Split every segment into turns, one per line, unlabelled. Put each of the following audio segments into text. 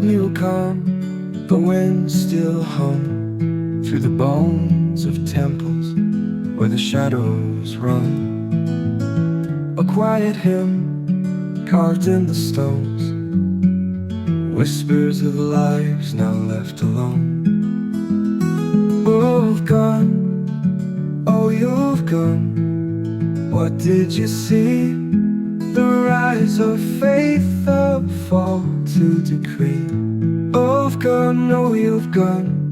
knew calm, the wind still hum through the bones of temples where the shadows run. A quiet hymn carved in the stones, whispers of lives now left alone. Uvgun, oh you've gone. What did you see? The rise of faith, the fall to decree. Uvgun, oh you've gone.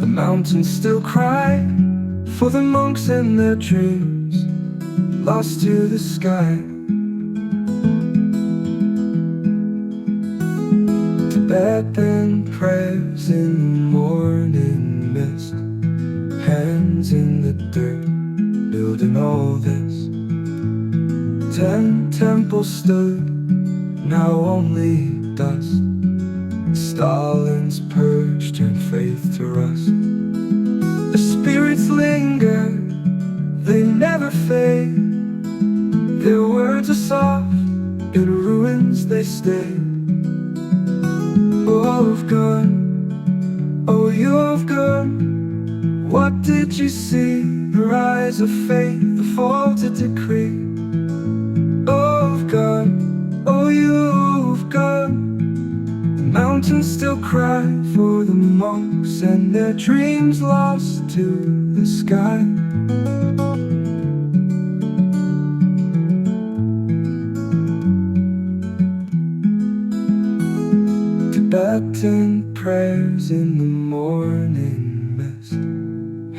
The mountains still cry for the monks and their dreams lost to the sky. Tibetan prayers in the morning mist, hands in the dirt, building all this. 10 temples stood, now only dust. Stalin's purge turned faith to rust. The spirits linger, they never fade. Their words are soft, in ruins they stay. Uvgun, oh you've gone. What did you see? The rise of faith, the fall to decree. Uvgun, oh you've gone. The mountains still cry for the monks and their dreams lost to the sky. Tibetan prayers in the morning mist,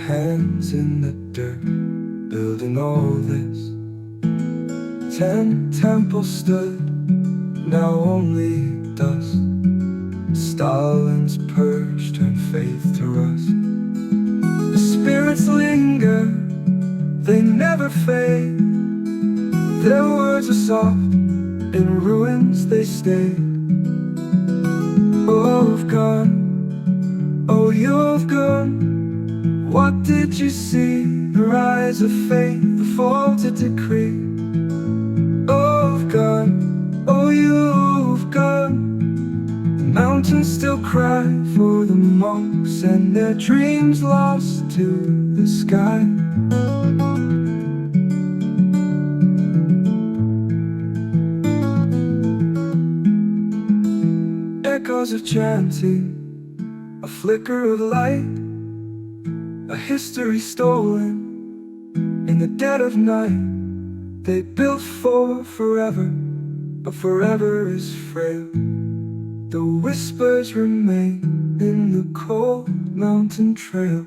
hands in the dirt, building all this. 10 temples stood, now only dust. Stalin's purge turned faith to rust. The spirits linger, they never fade. Their words are soft, in ruins they stay. Uvgun, oh you've gone. What did you see? The rise of faith, the fall to decree. Uvgun, oh you've gone. The mountains still cry for the monks and their dreams lost to the sky. Echoes of chanting, a flicker of light, a history stolen in the dead of night. They built for forever, but forever is frail. The whispers remain in the cold mountain trail.